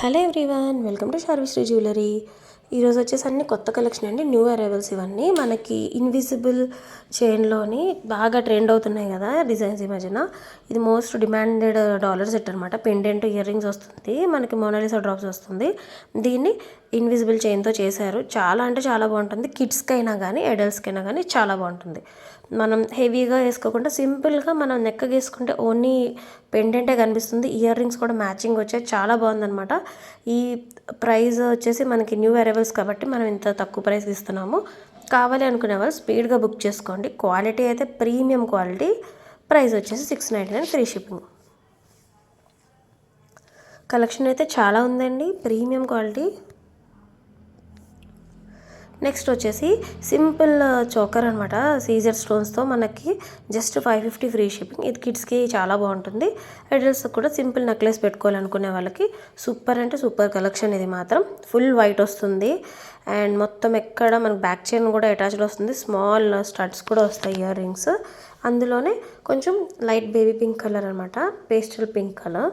Hello everyone, welcome to Sharvishri jewellery. ఈరోజు వచ్చేసి అన్ని కొత్త కలెక్షన్ అండి, న్యూ అరైవల్స్. ఇవన్నీ మనకి ఇన్విజిబుల్ చైన్లోని బాగా ట్రెండ్ అవుతున్నాయి కదా డిజైన్స్ ఈ మధ్యన. ఇది మోస్ట్ డిమాండెడ్ డాలర్ సెట్ అనమాట. పెండెంట్ ఇయర్ రింగ్స్ వస్తుంది, మనకి మోనాలిసా డ్రాప్స్ వస్తుంది. దీన్ని ఇన్విజిబుల్ చైన్తో చేశారు. చాలా అంటే చాలా బాగుంటుంది. కిడ్స్కి అయినా కానీ అడల్ట్స్కి అయినా కానీ చాలా బాగుంటుంది. మనం హెవీగా వేసుకోకుండా సింపుల్గా మనం నెక్కకి వేసుకుంటే ఓన్లీ పెండెంటే కనిపిస్తుంది. ఇయర్ రింగ్స్ కూడా మ్యాచింగ్ వచ్చాయి, చాలా బాగుందన్నమాట. ఈ ప్రైస్ వచ్చేసి మనకి న్యూ అరైవల్స్ కాబట్టి మనం ఇంత తక్కువ ప్రైస్ ఇస్తున్నాము. కావాలి అనుకునే వాళ్ళు స్పీడ్గా బుక్ చేసుకోండి. క్వాలిటీ అయితే ప్రీమియం క్వాలిటీ. ప్రైస్ వచ్చేసి 699 ఫ్రీ షిప్పింగ్. కలెక్షన్ అయితే చాలా ఉందండి, ప్రీమియం క్వాలిటీ. నెక్స్ట్ వచ్చేసి సింపుల్ చోకర్ అనమాట, సీజర్ స్టోన్స్తో మనకి జస్ట్ 550 ఫ్రీ షిప్పింగ్. ఇది కిడ్స్కి చాలా బాగుంటుంది. అడల్ట్స్కి కూడా సింపుల్ నెక్లెస్ పెట్టుకోవాలనుకునే వాళ్ళకి సూపర్ అంటే సూపర్ కలెక్షన్. ఇది మాత్రం ఫుల్ వైట్ వస్తుంది అండ్ మొత్తం ఎక్కడ మనకు బ్యాక్ చైన్ కూడా అటాచ్డ్ వస్తుంది. స్మాల్ స్టడ్స్ కూడా వస్తాయి, ఇయర్ రింగ్స్. అందులోనే కొంచెం లైట్ బేబీ పింక్ కలర్ అనమాట, పేస్టల్ పింక్ కలర్.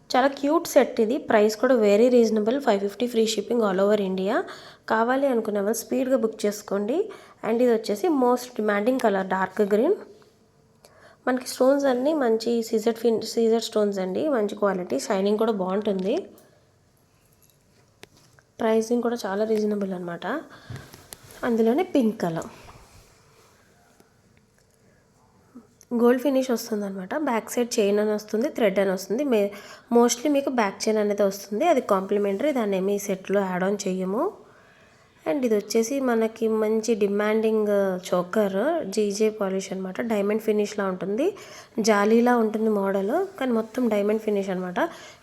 చాలా క్యూట్ సెట్ ఇది. ప్రైస్ కూడా very reasonable, 550 free shipping all over India. కావాలి అనుకునే వాళ్ళు స్పీడ్గా బుక్ చేసుకోండి. అండ్ ఇది వచ్చేసి most demanding colour dark green. మనకి స్టోన్స్ అన్నీ మంచి సీజర్ స్టోన్స్ అండి, మంచి క్వాలిటీ. షైనింగ్ కూడా బాగుంటుంది. ప్రైసింగ్ కూడా చాలా రీజనబుల్ అనమాట. అందులోనే పింక్ కలర్ గోల్డ్ ఫినిష్ వస్తుంది అనమాట. బ్యాక్ సైడ్ చైన్ అని వస్తుంది, థ్రెడ్ అని వస్తుంది. మోస్ట్లీ మీకు బ్యాక్ చైన్ అనేది వస్తుంది, అది కాంప్లిమెంటరీ. దాన్ని ఏమి సెట్లో యాడ్ ఆన్ చేయము. అండ్ ఇది వచ్చేసి మనకి మంచి డిమాండింగ్ చోకర్, జీజే పాలిష్ అనమాట. డైమండ్ ఫినిష్లా ఉంటుంది, జాలీలా ఉంటుంది మోడల్, కానీ మొత్తం డైమండ్ ఫినిష్ అనమాట.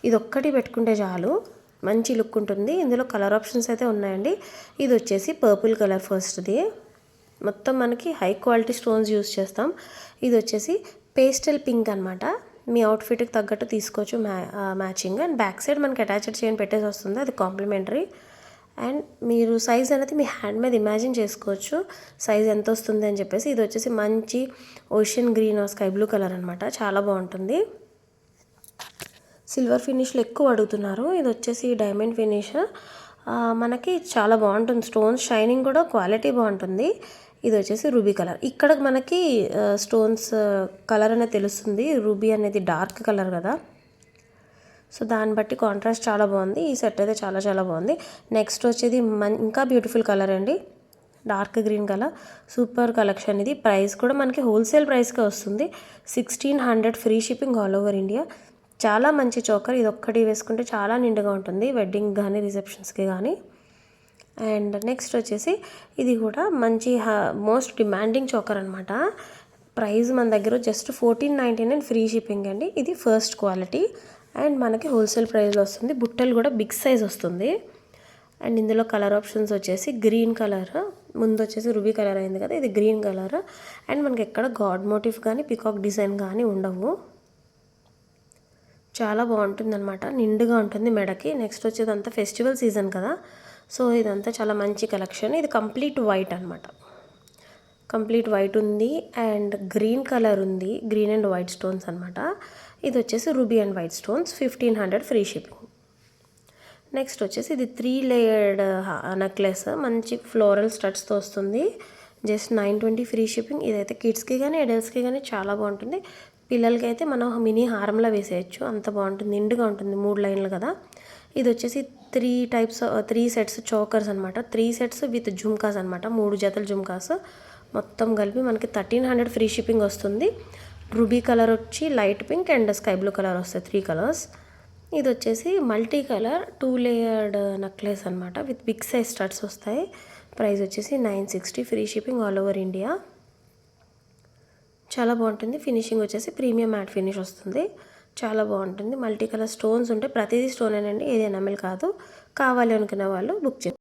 ఇది ఒక్కటి పెట్టుకుంటే చాలు, మంచి లుక్ ఉంటుంది. ఇందులో కలర్ ఆప్షన్స్ అయితే ఉన్నాయండి. ఇది వచ్చేసి పర్పుల్ కలర్ ఫస్ట్ది. మొత్తం మనకి హై క్వాలిటీ స్టోన్స్ యూస్ చేస్తాం. ఇది వచ్చేసి పేస్టల్ పింక్ అనమాట. మీ అవుట్ఫిట్కి తగ్గట్టు తీసుకోవచ్చు మ్యాచింగ్. అండ్ బ్యాక్ సైడ్ మనకి అటాచ్డ్ చైన్ పెట్టేసి వస్తుంది, అది కాంప్లిమెంటరీ. అండ్ మీరు సైజ్ అనేది మీ హ్యాండ్ మీద ఇమాజిన్ చేసుకోవచ్చు సైజ్ ఎంత వస్తుంది అని చెప్పేసి. ఇది వచ్చేసి మంచి ocean green sky blue colour అనమాట, చాలా బాగుంటుంది. సిల్వర్ ఫినిష్లో ఎక్కువ అడుగుతున్నారు. ఇది వచ్చేసి డైమండ్ ఫినిష్, మనకి చాలా బాగుంటుంది. స్టోన్స్ షైనింగ్ కూడా క్వాలిటీ బాగుంటుంది. ఇది వచ్చేసి రూబీ కలర్. ఇక్కడ మనకి స్టోన్స్ కలర్ అనేది తెలుస్తుంది. రూబీ అనేది డార్క్ కలర్ కదా, సో దాన్ని బట్టి కాంట్రాస్ట్ చాలా బాగుంది. ఈ సెట్ అయితే చాలా చాలా బాగుంది. నెక్స్ట్ వచ్చేది ఇంకా బ్యూటిఫుల్ కలర్ అండి, dark green colour. Super collection ఇది. ప్రైస్ కూడా మనకి హోల్సేల్ ప్రైస్కే వస్తుంది, 1600 free shipping all over India. చాలా మంచి చోకర్. ఇది ఒక్కటి వేసుకుంటే చాలా నిండుగా ఉంటుంది, వెడ్డింగ్ కానీ రిసెప్షన్స్కి కానీ. అండ్ నెక్స్ట్ వచ్చేసి ఇది కూడా మంచి మోస్ట్ డిమాండింగ్ చోకర్ అనమాట. ప్రైస్ మన దగ్గర జస్ట్ 1499 ఫ్రీ షిప్పింగ్ అండి. ఇది ఫస్ట్ క్వాలిటీ అండ్ మనకి హోల్సేల్ ప్రైస్లో వస్తుంది. బుట్టలు కూడా బిగ్ సైజ్ వస్తుంది. అండ్ ఇందులో కలర్ ఆప్షన్స్ వచ్చేసి గ్రీన్ కలర్, ముందు వచ్చేసి రూబీ కలర్ అయింది కదా, ఇది గ్రీన్ కలర్. అండ్ మనకి ఎక్కడ గాడ్ మోటిఫ్ కానీ పికాక్ డిజైన్ కానీ ఉండవు. చాలా బాగుంటుంది అనమాట, నిండుగా ఉంటుంది మెడకి. నెక్స్ట్ వచ్చేది అంతా ఫెస్టివల్ సీజన్ కదా, సో ఇదంతా చాలా మంచి కలెక్షన్. ఇది కంప్లీట్ వైట్ అనమాట, కంప్లీట్ వైట్ ఉంది అండ్ గ్రీన్ కలర్ ఉంది, గ్రీన్ అండ్ వైట్ స్టోన్స్ అనమాట. ఇది వచ్చేసి ruby and white stones, 1500 free shipping. Next వచ్చేసి ఇది 3 లేయర్డ్ నెక్లెస్, మంచి ఫ్లోరల్ స్టడ్స్తో వస్తుంది, జస్ట్ 920 ఫ్రీ షిప్పింగ్. ఇదైతే కిడ్స్కి కానీ అడల్ట్స్కి కానీ చాలా బాగుంటుంది. పిల్లలకి అయితే మనం మినీ హారంలో వేసేయచ్చు, అంత బాగుంటుంది. నిండుగా ఉంటుంది, 3 లైన్లు కదా. ఇది వచ్చేసి 3 సెట్స్ చోకర్స్ అనమాట. 3 సెట్స్ విత్ జుమ్కాస్ అనమాట, 3 జతలు జుమ్కాస్ మొత్తం కలిపి మనకి 1300 ఫ్రీ షిప్పింగ్ వస్తుంది. రూబీ కలర్ వచ్చి light pink and sky blue colour వస్తాయి, 3 కలర్స్. ఇది వచ్చేసి మల్టీ కలర్ 2 లేయర్డ్ నెక్లెస్ అనమాట, విత్ బిగ్ సైజ్ స్టడ్స్ వస్తాయి. ప్రైస్ వచ్చేసి 960 free shipping all over India. చాలా బాగుంటుంది. ఫినిషింగ్ వచ్చేసి ప్రీమియం మ్యాట్ ఫినిష్ వస్తుంది, చాలా బాగుంటుంది. మల్టీ కలర్ స్టోన్స్ ఉంటే ప్రతిదీ స్టోనేనండి, ఏది ఎనామిల్ కాదు. కావాలి అనుకునే వాళ్ళు బుక్ చేసుకోండి.